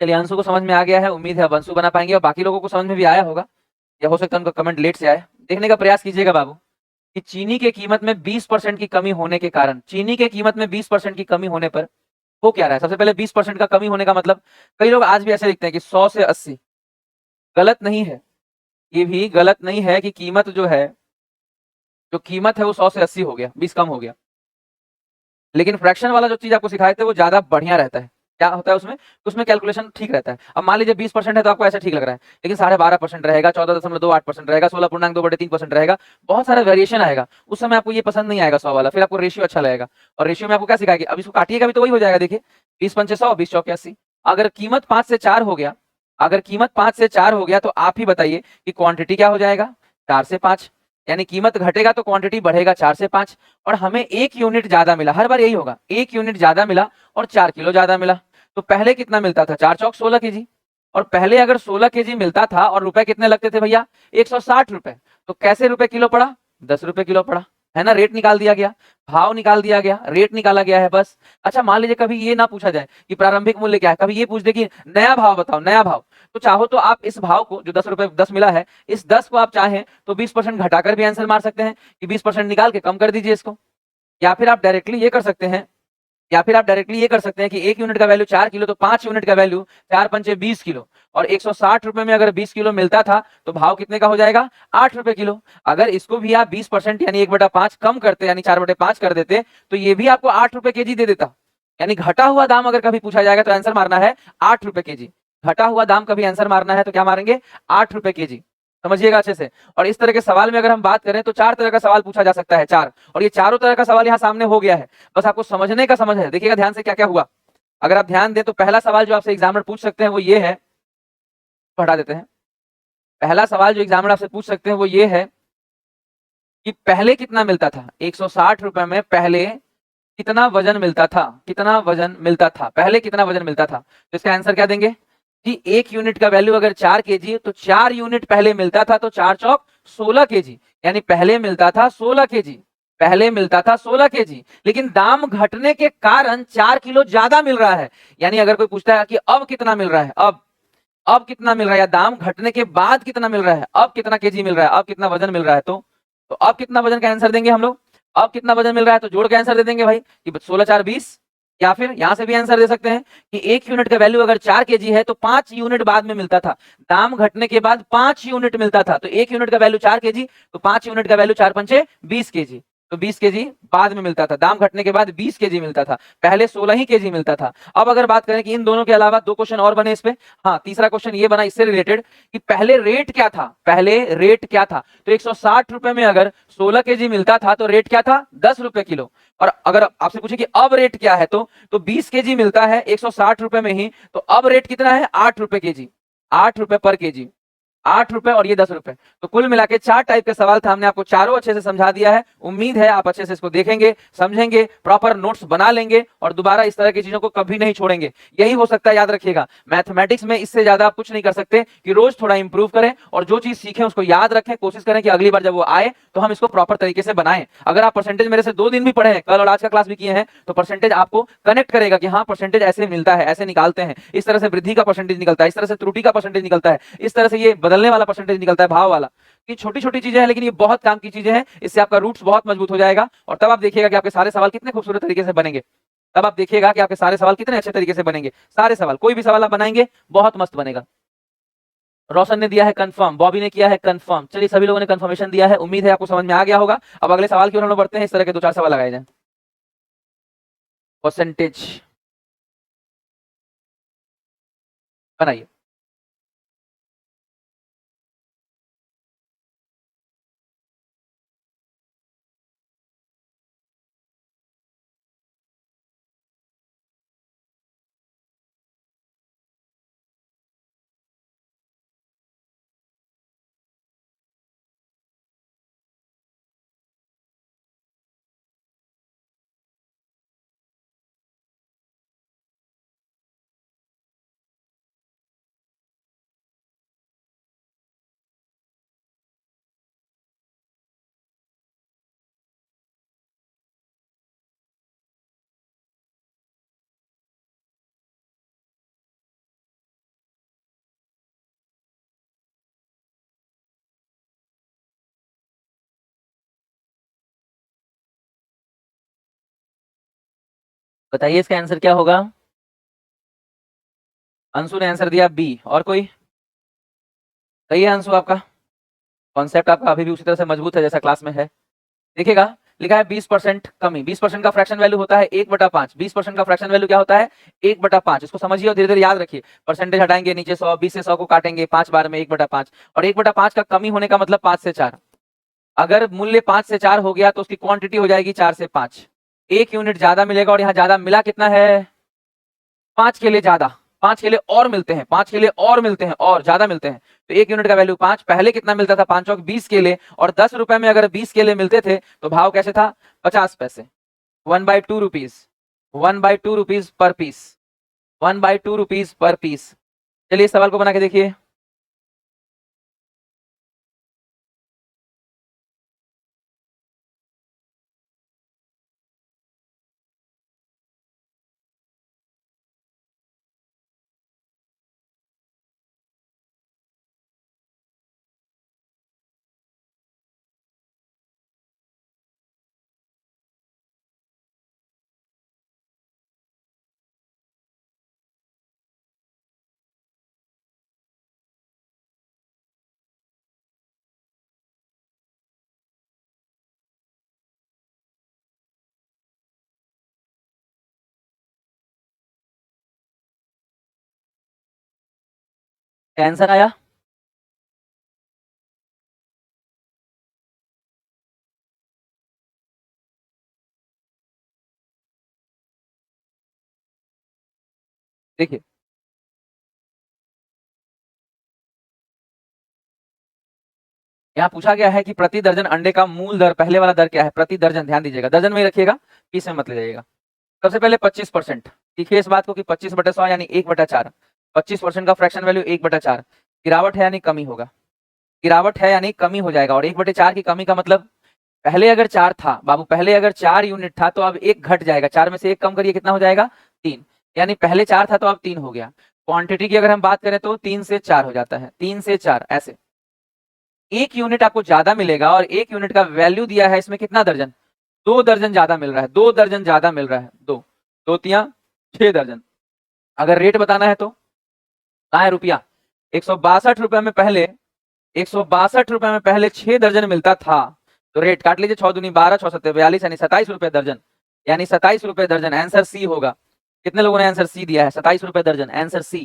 चलिए अंशु को समझ में आ गया है, उम्मीद है अब अंशु बना पाएंगे और बाकी लोगों को समझ में भी आया होगा या हो सकता है उनका कमेंट लेट से आए। देखने का प्रयास कीजिएगा बाबू कि चीनी के कीमत में 20% की कमी होने के कारण, चीनी के कीमत में 20% की कमी होने पर हो क्या रहा है? सबसे पहले 20% का कमी होने का मतलब, कई लोग आज भी ऐसे लिखते हैं कि 100 से 80, गलत नहीं है, ये भी गलत नहीं है कि कीमत जो है, जो कीमत है वो 100 से 80 हो गया, 20 कम हो गया। लेकिन फ्रैक्शन वाला जो चीज आपको सिखाए थे वो ज्यादा बढ़िया रहता है। क्या होता है उसमें, उसमें कैलकुलेशन ठीक रहता है। अब मान लीजिए 20% है तो आपको ऐसा ठीक लग रहा है, लेकिन 12.5% रहेगा, 14.28% रहेगा, 16.2/3% रहेगा, बहुत सारा वेरिएशन आएगा। उस समय आपको ये पसंद नहीं आएगा 100 वाला, फिर आपको रेशियो अच्छा लगेगा। और रेशियो में आपको क्या सिखाएगी, अब इसको काटिएगा भी तो वही हो जाएगा। देखिए 20×5 = 100, 20×4 = 80। अगर कीमत 5 से 4 हो गया, अगर कीमत 5 से 4 हो गया तो आप ही बताइए कि क्वांटिटी क्या हो जाएगा, 4 से 5। यानी कीमत घटेगा तो क्वांटिटी बढ़ेगा 4 से 5। और हमें 1 यूनिट ज्यादा मिला, हर बार यही होगा, 1 यूनिट ज्यादा मिला और 4 किलो ज्यादा मिला। तो पहले कितना मिलता था, 4 चौक 16 केजी। और पहले अगर 16 केजी मिलता था और रुपए कितने लगते थे भैया, 160 रुपए, तो कैसे रुपए किलो पड़ा, 10 रुपए किलो पड़ा, है ना। रेट निकाल दिया गया, भाव निकाल दिया गया, रेट निकाला गया है बस। अच्छा मान लीजिए कभी ये ना पूछा जाए कि प्रारंभिक मूल्य क्या है, कभी ये पूछ दे कि नया भाव बताओ, नया भाव। तो चाहो तो आप इस भाव को, जो 10 रुपए 10 मिला है, इस 10 को आप चाहें तो 20% घटाकर भी आंसर मार सकते हैं कि 20% निकाल के कम कर दीजिए इसको। या फिर आप डायरेक्टली ये कर सकते हैं, या फिर आप डायरेक्टली ये कर सकते हैं कि 1 यूनिट का वैल्यू 4 किलो, तो 5 यूनिट का वैल्यू 4×5 = 20 किलो। और 160 रुपए में अगर 20 किलो मिलता था तो भाव कितने का हो जाएगा, 8 रुपए किलो। अगर इसको भी आप 20% यानी 1/5 कम करते, यानी 4/5 कर देते, तो ये भी आपको 8 रुपए केजी दे देता। यानी घटा हुआ दाम अगर कभी पूछा जाएगा तो आंसर मारना है 8 रुपए केजी। घटा हुआ दाम कभी आंसर मारना है तो क्या मारेंगे, 8 रुपए केजी। समझिएगा अच्छे से। और इस तरह के सवाल में अगर हम बात करें तो 4 तरह का सवाल पूछा जा सकता है, 4। और ये चारों तरह का सवाल यहाँ सामने हो गया है, बस आपको समझने का समझ है। देखिएगा ध्यान से क्या क्या हुआ। अगर आप ध्यान दें तो पहला सवाल जो आपसे एग्जामिनर पूछ सकते हैं वो ये है, पढ़ा देते हैं। पहला सवाल जो एग्जामिनर आपसे पूछ सकते हैं वो ये है कि पहले कितना मिलता था, 160 रुपए में पहले कितना वजन मिलता था, कितना वजन मिलता था, पहले कितना वजन मिलता था। तो इसका आंसर क्या देंगे कि 1 यूनिट का वैल्यू अगर 4 केजी है तो 4 यूनिट पहले मिलता था, तो 4 चौक 16 केजी। यानी पहले मिलता था 16 केजी, पहले मिलता था 16 केजी, लेकिन दाम घटने के कारण 4 किलो ज्यादा मिल रहा है। यानी अगर कोई पूछता है कि अब कितना मिल रहा है, अब कितना मिल रहा है, या दाम घटने के बाद कितना मिल रहा है, अब कितना केजी मिल रहा है, अब कितना वजन मिल रहा है, तो अब कितना वजन का आंसर देंगे हम लोग। अब कितना वजन मिल रहा है तो जोड़ के आंसर दे देंगे भाई कि 16×4 = 20। या फिर यहां से भी आंसर दे सकते हैं कि 1 यूनिट का वैल्यू अगर 4 केजी है तो 5 यूनिट बाद में मिलता था, दाम घटने के बाद 5 यूनिट मिलता था। तो 1 यूनिट का वैल्यू 4 केजी, तो 5 यूनिट का वैल्यू 4×5 = 20 केजी। तो 20 केजी बाद में मिलता था, दाम घटने के बाद 20 केजी मिलता था, पहले 16 ही केजी मिलता था। अब अगर बात करें कि इन दोनों के अलावा 2 क्वेश्चन और बने इस पे। हाँ, तीसरा क्वेश्चन ये बना इससे रिलेटेड कि पहले रेट क्या था, पहले रेट क्या था। तो 160 रुपए में अगर 16 केजी मिलता था तो रेट क्या था, 10 रुपए किलो। और अगर आपसे पूछे कि अब रेट क्या है, तो 20 केजी मिलता है 160 रुपए में ही, तो अब रेट कितना है, 8 रुपए केजी, 8 रुपए पर केजी, 8 रुपए और ये 10 रुपए। तो कुल मिला के 4 टाइप के सवाल था, हमने आपको चारों अच्छे से समझा दिया है। उम्मीद है आप अच्छे से इसको देखेंगे, समझेंगे, प्रॉपर नोट्स बना लेंगे और दोबारा इस तरह की चीजों को कभी नहीं छोड़ेंगे। यही हो सकता है, याद रखिएगा, मैथमेटिक्स में इससे ज्यादा आप कुछ नहीं कर सकते कि रोज थोड़ा इंप्रूव करें और जो चीज सीखें उसको याद रखें, कोशिश करें कि अगली बार जब वो आए तो हम इसको प्रॉपर तरीके से बनाएं। अगर आप परसेंटेज मेरे से 2 दिन भी पढ़े हैं, कल और आज का क्लास भी किए हैं, तो परसेंटेज आपको कनेक्ट करेगा कि हाँ परसेंटेज ऐसे मिलता है, ऐसे निकालते हैं, इस तरह से वृद्धि का परसेंटेज निकलता है, इस तरह से त्रुटि का परसेंटेज निकलता है, इस तरह से ये बदलने वाला परसेंटेज निकलता है, भाव वाला। ये छोटी छोटी चीजें हैं लेकिन ये बहुत काम की चीजें हैं, इससे आपका रूट्स बहुत मजबूत हो जाएगा। और तब आप देखिएगा कि आपके सारे सवाल कितने खूबसूरत तरीके से बनेंगे। तब आप देखिएगा कि आपके सारे सवाल कितने अच्छे तरीके से बनेंगे। सारे सवाल, कोई भी सवाल आप बनाएंगे बहुत मस्त बनेगा। रोशन ने दिया है कंफर्म, बॉबी ने किया है कंफर्म। चलिए सभी लोगों ने कंफर्मेशन दिया है, उम्मीद है आपको समझ में आ गया होगा। अब अगले सवाल की ओर हम लोग बढ़ते हैं, इस तरह के 2-4 सवाल लगाए जाए। परसेंटेज बनाइए। बताइए इसका आंसर क्या होगा। अंशु ने आंसर दिया बी, और कोई। सही है अंशु आपका, कॉन्सेप्ट आपका अभी भी उसी तरह से मजबूत है जैसा क्लास में है। देखिएगा लिखा है 20% कमी, 20% का फ्रैक्शन वैल्यू होता है 1/5, 20% का फ्रैक्शन वैल्यू क्या होता है 1/5। इसको समझिए और धीरे धीरे याद रखिए। परसेंटेज हटाएंगे नीचे 100, 20 से 100 को काटेंगे 5 बार में 1/5, और 1/5 का कमी होने का मतलब 5 से 4। अगर मूल्य 5 से 4 हो गया तो उसकी क्वांटिटी हो जाएगी 4 से 5, 1 यूनिट ज्यादा मिलेगा। और यहाँ ज्यादा मिला कितना है 5 के लिए ज्यादा, 5 के लिए और मिलते हैं, 5 के लिए और मिलते हैं, और ज्यादा मिलते हैं। तो 1 यूनिट का वैल्यू 5, पहले कितना मिलता था 5 और 20 के लिए, और 10 रुपए में अगर 20 के लिए मिलते थे तो भाव कैसे था 50 पैसे, 1/2 rupees, 1/2 rupees per piece, 1/2 rupees per piece. चलिए इस सवाल को बना के देखिए। आंसर आया, देखिए यहाँ पूछा गया है कि प्रति दर्जन अंडे का मूल दर, पहले वाला दर क्या है प्रति दर्जन, ध्यान दीजिएगा दर्जन में ही रखिएगा, पीस में मत ले जाइएगा। सबसे पहले 25%, देखिए इस बात को कि 25/100 यानी 1/4, 25% का फ्रैक्शन वैल्यू 1/4, गिरावट है यानी कमी होगा, गिरावट है यानी कमी हो जाएगा। और 1/4 की कमी का मतलब पहले अगर 4 था बाबू, पहले अगर 4 यूनिट था तो अब 1 घट जाएगा, 4 में से 1 कम करिए कितना हो जाएगा 3, यानी पहले 4 था तो अब 3 हो गया। क्वांटिटी की अगर हम बात करें तो 3 से 4 हो जाता है, 3 से 4 ऐसे। 1 यूनिट आपको ज्यादा मिलेगा, और 1 यूनिट का वैल्यू दिया है इसमें कितना दर्जन, 2 दर्जन ज्यादा मिल रहा है, 2 दर्जन ज्यादा मिल रहा है, 2 2 तियां 6 दर्जन। अगर रेट बताना है तो कहाँ है रुपया, 162 रुपए में पहले, 162 रुपए में पहले 6 दर्जन मिलता था, तो रेट काट लीजिए 6 दूनी 12, 6 सत्ते 42, यानी 27 रुपए दर्जन, यानी 27 रुपए दर्जन। आंसर सी होगा। कितने लोगों ने आंसर सी दिया है, 27 रुपए दर्जन, आंसर सी।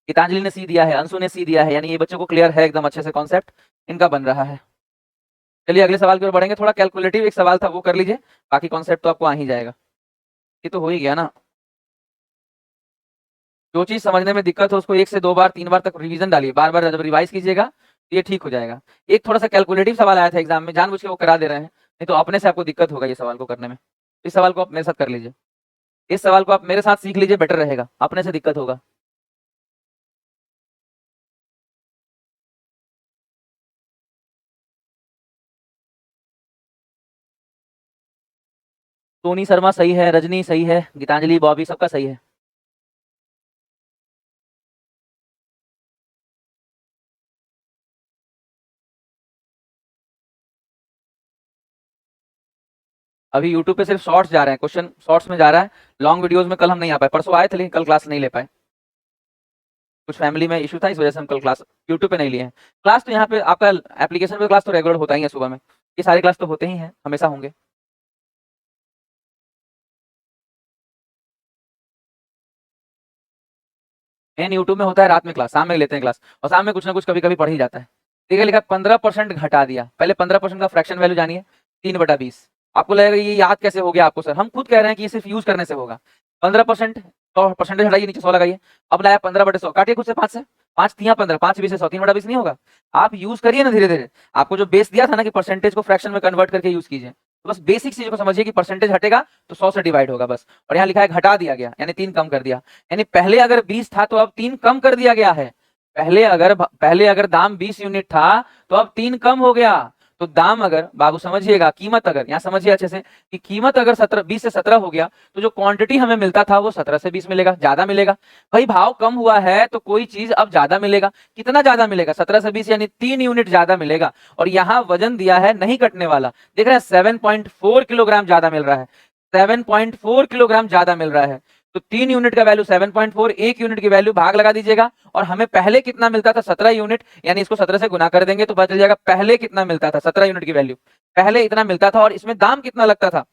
गीतांजलि ने सी दिया है, अंशु ने सी दिया है, यानी ये बच्चों को क्लियर है एकदम अच्छे से, कॉन्सेप्ट इनका बन रहा है। चलिए अगले सवाल की ओर बढ़ेंगे, थोड़ा कैलकुलेटिव एक सवाल था वो कर लीजिए, बाकी कॉन्सेप्ट तो आपको आ ही जाएगा। ये तो हो ही गया ना। जो चीज समझने में दिक्कत हो उसको 1 से 2 बार 3 बार तक रिवीजन डालिए, बार बार जब रिवाइज कीजिएगा तो ये ठीक हो जाएगा। एक थोड़ा सा कैलकुलेटिव सवाल आया था एग्जाम में, जानबूझ के वो करा दे रहे हैं, नहीं तो अपने से आपको दिक्कत होगा ये सवाल को करने में। इस सवाल को आप मेरे साथ कर लीजिए, इस सवाल को आप मेरे साथ सीख लीजिए, बेटर रहेगा, अपने से दिक्कत होगा। टोनी शर्मा सही है, रजनी सही है, गीतांजलि बॉबी सबका सही है। अभी यूट्यूब पे सिर्फ शॉर्ट्स जा रहे हैं, क्वेश्चन शॉर्ट्स में जा रहा है, लॉन्ग वीडियोस में कल हम नहीं आ पाए, परसों आए थे लेकिन कल क्लास नहीं ले पाए, कुछ फैमिली में इशू था, इस वजह से हम कल क्लास यूट्यूब पे नहीं लिए हैं। क्लास तो यहाँ पे आपका एप्लीकेशन पे क्लास तो रेगुलर होता ही है सुबह में, ये सारे क्लास तो होते ही हैं, हमेशा होंगे। मेन यूट्यूब में होता है रात में क्लास, शाम में लेते हैं क्लास, और शाम में कुछ ना कुछ कभी कभी पढ़ ही जाता है। ठीक है, लिखा 15% घटा दिया, पहले 15% का फ्रैक्शन वैल्यू जानिए, 3/20। आपको लगेगा ये याद कैसे हो गया आपको सर, हम खुद कह रहे हैं कि ये सिर्फ यूज करने से होगा। 15%, तो परसेंटेज हटाइए नीचे 100 लगाइए, अब लाया 15/100, काटिए खुद से 5 से, 5 तियां 15, 5 20 100, 3/20 नहीं होगा। आप यूज करिए ना धीरे धीरे, आपको जो बेस दिया था ना कि परसेंटेज को फ्रैक्शन में कन्वर्ट करके यूज कीजिए, तो बस बेसिक चीज को समझिए कि परसेंटेज हटेगा तो 100 से डिवाइड होगा बस। और यहाँ लिखा है घटा दिया गया, यानी 3 कम कर दिया, यानी पहले अगर 20 था तो अब 3 कम कर दिया गया है। पहले अगर दाम 20 यूनिट था तो अब 3 कम हो गया। तो दाम अगर बाबू समझिएगा, कीमत अगर, यहाँ समझिए अच्छे से कि कीमत अगर 20 से 17 हो गया तो जो क्वांटिटी हमें मिलता था वो 17 से 20 मिलेगा, ज्यादा मिलेगा। भाई भाव कम हुआ है तो कोई चीज अब ज्यादा मिलेगा, कितना ज्यादा मिलेगा 17 से 20, यानी 3 यूनिट ज्यादा मिलेगा। और यहाँ वजन दिया है नहीं कटने वाला, देख रहे हैं 7.4 किलोग्राम ज्यादा मिल रहा है, 7.4 किलोग्राम ज्यादा मिल रहा है। तो 3 यूनिट का वैल्यू 7.4, 1 यूनिट की वैल्यू भाग लगा दीजिएगा, और हमें पहले कितना मिलता था 17 यूनिट, यानी इसको 17 से गुना कर देंगे तो पता चल जाएगा पहले कितना मिलता था। 17 यूनिट की वैल्यू पहले इतना मिलता था, और इसमें दाम कितना लगता था,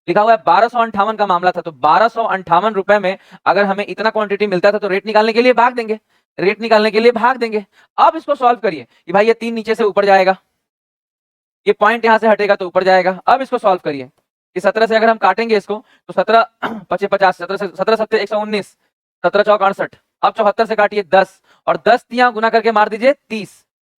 लिखा हुआ है 1258 का मामला था। तो 1258 रुपए में अगर हमें इतना क्वांटिटी मिलता था तो रेट निकालने के लिए भाग देंगे, रेट निकालने के लिए भाग देंगे। अब इसको सॉल्व करिए कि भाई ये 3 नीचे से ऊपर जाएगा, ये पॉइंट यहां से हटेगा तो ऊपर जाएगा। अब इसको सॉल्व करिए कि 17 से अगर हम काटेंगे इसको तो 17 पचे 50, 17 से 17 सत्ते 119, 17 चौक 68। अब 74 से काटिए 10, और 10 तियां गुना करके मार दीजिए 30।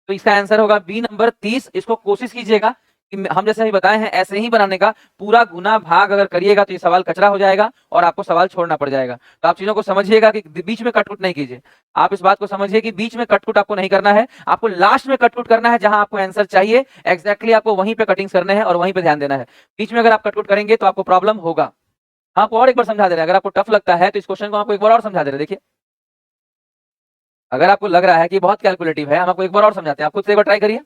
तो इसका आंसर होगा बी नंबर 30। इसको कोशिश कीजिएगा कि हम जैसे अभी बताए हैं ऐसे ही बनाने का, पूरा गुना भाग अगर करिएगा तो ये सवाल कचरा हो जाएगा और आपको सवाल छोड़ना पड़ जाएगा। तो आप चीजों को समझिएगा कि बीच में कटकुट नहीं कीजिए। आप इस बात को समझिए कि बीच में कटकुट आपको नहीं करना है, आपको लास्ट में कटकुट करना है, जहां आपको आंसर चाहिए एग्जैक्टली आपको वहीं पे कटिंग्स करने हैं और वहीं पे ध्यान देना है। बीच में अगर आप कटकुट करेंगे तो आपको प्रॉब्लम होगा। आपको और एक बार समझा दे रहे हैं, अगर आपको टफ लगता है तो इस क्वेश्चन को आपको एक बार और समझा दे रहे हैं। देखिए, अगर आपको लग रहा है कि बहुत कैलकुलेटिव है, हम आपको एक बार और समझाते हैं, आप खुद से एक बार ट्राई करिए,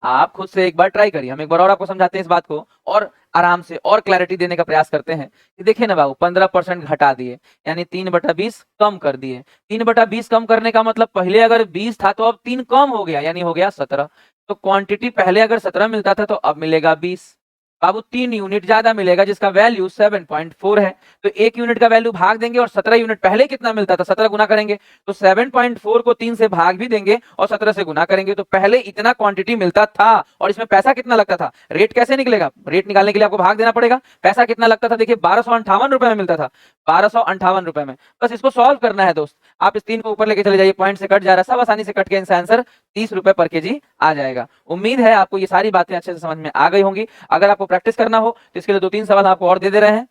आप खुद से एक बार ट्राई करिए। हम एक बार और आपको समझाते हैं इस बात को, और आराम से और क्लैरिटी देने का प्रयास करते हैं कि देखिए ना बाबू, 15% घटा दिए, यानी 3/20 कम कर दिए। 3/20 कम करने का मतलब पहले अगर 20 था तो अब 3 कम हो गया, यानी हो गया 17। तो क्वांटिटी पहले अगर 17 मिलता था तो अब मिलेगा 20। बाबू 3 यूनिट ज्यादा मिलेगा जिसका वैल्यू 7.4 है। तो 1 यूनिट का वैल्यू भाग देंगे, और 17 यूनिट पहले कितना मिलता था 17 गुना करेंगे, तो 7.4 को 3 से भाग भी देंगे और 17 से गुना करेंगे। तो पहले इतना क्वांटिटी मिलता था और इसमें पैसा कितना लगता था। रेट कैसे निकलेगा, रेट निकालने के लिए आपको भाग देना पड़ेगा। पैसा कितना लगता था, देखिए 1258 रुपए में मिलता था, 1258 रुपए में। बस इसको सॉल्व करना है दोस्त। आप इस 3 को ऊपर लेके चले जाइए, पॉइंट से कट जा रहा है, सब आसानी से कट के इनका आंसर 30 रुपए पर केजी आ जाएगा। उम्मीद है आपको ये सारी बातें अच्छे से समझ में आ गई होंगी। अगर आपको प्रैक्टिस करना हो तो इसके लिए 2-3 सवाल आपको और दे रहे हैं।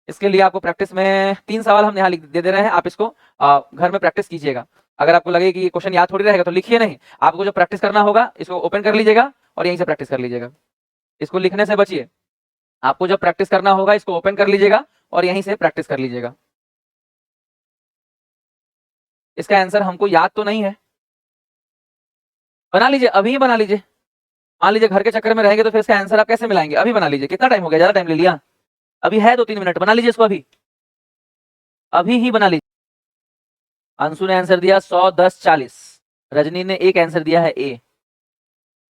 इसके लिए आपको प्रैक्टिस में 3 सवाल हम यहाँ दे रहे हैं, आप इसको घर में प्रैक्टिस कीजिएगा। अगर आपको लगे कि ये क्वेश्चन याद थोड़ी रहेगा तो लिखिए नहीं, आपको जो प्रैक्टिस करना होगा इसको ओपन कर लीजिएगा और यहीं से प्रैक्टिस कर लीजिएगा। इसको लिखने से बचिए, आपको जब प्रैक्टिस करना होगा इसको ओपन कर लीजिएगा और यहीं से प्रैक्टिस कर लीजिएगा। इसका आंसर हमको याद तो नहीं है, बना लीजिए, अभी बना लीजिए। मान लीजिए घर के चक्कर में रहेंगे तो फिर इसका आंसर आप कैसे मिलाएंगे, अभी बना लीजिए। कितना टाइम हो गया, ज्यादा टाइम ले लिया, अभी है 2-3 मिनट, बना लीजिए इसको, अभी अभी ही बना लीजिए। अंशु ने आंसर दिया 100, 10, 40। रजनी ने एक आंसर दिया है ए।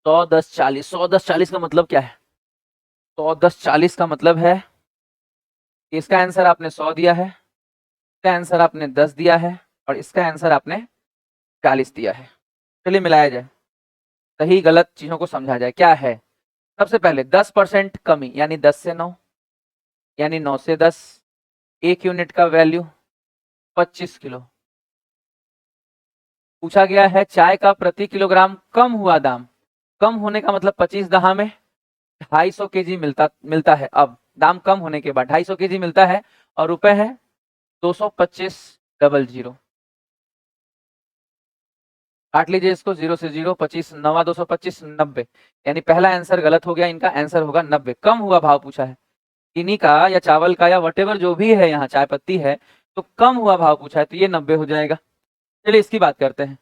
100, 10, 40। 100, 10, 40 का मतलब क्या है, 100, 10, 40 का मतलब है इसका आंसर आपने 100 दिया है, इसका आंसर आपने 10 दिया है और इसका आंसर आपने 40 दिया है। चलिए मिलाया जाए, सही गलत चीजों को समझा जाए। क्या है, सबसे पहले 10% कमी, यानी 10 से 9, यानी 9 से 10। 1 यूनिट का वैल्यू 25 किलो। पूछा गया है चाय का प्रति किलोग्राम कम हुआ दाम। कम होने का मतलब 25 दहा में 250 केजी मिलता है। अब दाम कम होने के बाद 250 केजी मिलता है और रुपए है 225.00। काट लीजिए इसको, 0 से 0, 25 9 225 90, यानी पहला आंसर गलत हो गया, इनका आंसर होगा 90। कम हुआ भाव पूछा है चीनी का या चावल का या वटेवर जो भी है, यहाँ चाय पत्ती है तो कम हुआ भाव पूछा है तो ये 90 हो जाएगा। चलिए इसकी बात करते हैं।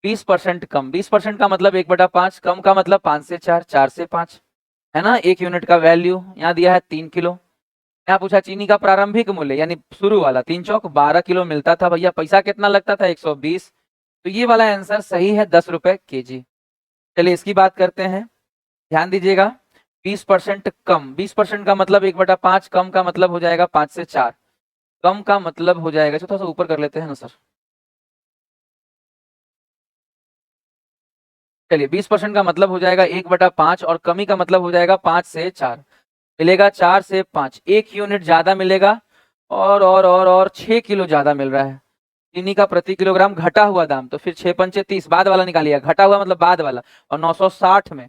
20% कम, 20% का मतलब 1/5, कम का मतलब 5 से 4, 4 से 5, है ना। 1 यूनिट का वैल्यू यहाँ दिया है 3 किलो। यहाँ पूछा चीनी का प्रारंभिक मूल्य, यानी शुरू वाला 3 चौक 12 किलो मिलता था भैया, पैसा कितना लगता था 120। तो ये वाला आंसर सही है 10 रुपए केजी। चलिए इसकी बात करते हैं, ध्यान दीजिएगा। 20% कम, 20% का मतलब 1/5, कम का मतलब हो जाएगा 5 से 4, कम का मतलब हो जाएगा, थोड़ा सा ऊपर कर लेते हैं ना सर। चलिए 20% का मतलब हो जाएगा 1/5 और कमी का मतलब हो जाएगा 5 से 4, मिलेगा 4 से 5। 1 यूनिट ज्यादा मिलेगा और 6 किलो ज्यादा मिल रहा है। चीनी का प्रति किलोग्राम घटा हुआ दाम, तो फिर 6 पंचे 30, बाद वाला निकालिएगा, घटा हुआ मतलब बाद वाला, और 960 में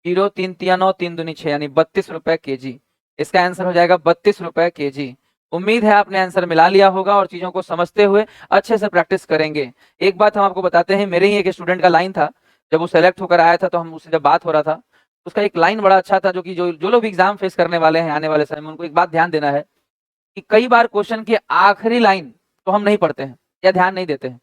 0 3 तिया 9 3 दूनी 6, यानी 32 रुपए केजी। इसका आंसर हो जाएगा 32 रुपए केजी। उम्मीद है आपने आंसर मिला लिया होगा और चीजों को समझते हुए अच्छे से प्रैक्टिस करेंगे। एक बात हम आपको बताते हैं, मेरे ही एक स्टूडेंट का लाइन था, जब वो सेलेक्ट होकर आया था तो हम उससे जब बात हो रहा था, उसका एक लाइन बड़ा अच्छा था, जो कि जो लोग एग्जाम फेस करने वाले हैं आने वाले समय में, उनको एक बात ध्यान देना है कि कई बार क्वेश्चन की आखिरी लाइन तो हम नहीं पढ़ते हैं या ध्यान नहीं देते हैं,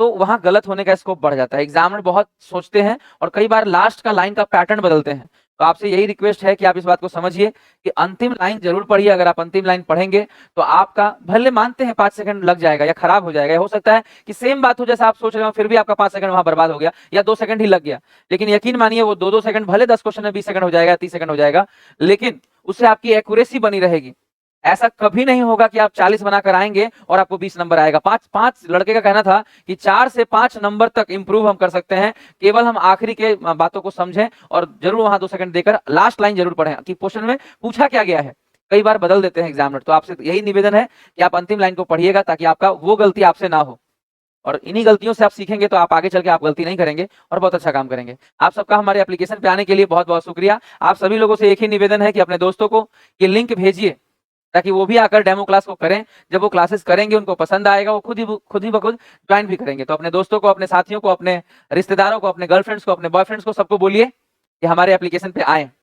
तो वहां गलत होने का स्कोप बढ़ जाता है। एग्जामिनर बहुत सोचते हैं और कई बार लास्ट का लाइन का पैटर्न बदलते हैं, तो आपसे यही रिक्वेस्ट है कि आप इस बात को समझिए कि अंतिम लाइन जरूर पढ़िए। अगर आप अंतिम लाइन पढ़ेंगे तो आपका, भले मानते हैं 5 सेकंड लग जाएगा या खराब हो जाएगा, हो सकता है कि सेम बात हो जैसा आप सोच रहे हो, फिर भी आपका 5 सेकंड वहां बर्बाद हो गया या 2 सेकंड ही लग गया। लेकिन यकीन मानिए वो 2-2 सेकंड, भले 10 क्वेश्चन में 20 सेकंड हो जाएगा, 30 सेकंड हो जाएगा, लेकिन उससे आपकी एक्यूरेसी बनी रहेगी। ऐसा कभी नहीं होगा कि आप 40 बनाकर आएंगे और आपको 20 नंबर आएगा। 5 लड़के का कहना था कि 4 से 5 नंबर तक इंप्रूव हम कर सकते हैं, केवल हम आखिरी के बातों को समझें और जरूर वहां 2 सेकंड देकर लास्ट लाइन जरूर पढ़ें कि क्वेश्चन में पूछा क्या गया है। कई बार बदल देते हैं एग्जामिनर, तो आपसे यही निवेदन है कि आप अंतिम लाइन को पढ़िएगा ताकि आपका वो गलती आपसे ना हो, और इन्हीं गलतियों से आप सीखेंगे तो आप आगे चल के आप गलती नहीं करेंगे और बहुत अच्छा काम करेंगे। आप सबका हमारे एप्लीकेशन पे आने के लिए बहुत बहुत शुक्रिया। आप सभी लोगों से एक ही निवेदन है कि अपने दोस्तों को ये लिंक भेजिए ताकि वो भी आकर डेमो क्लास को करें। जब वो क्लासेस करेंगे उनको पसंद आएगा, वो खुद ही बखुद ज्वाइन भी करेंगे। तो अपने दोस्तों को, अपने साथियों को, अपने रिश्तेदारों को, अपने गर्लफ्रेंड्स को, अपने बॉयफ्रेंड्स को, सबको बोलिए कि हमारे एप्लीकेशन पे आए।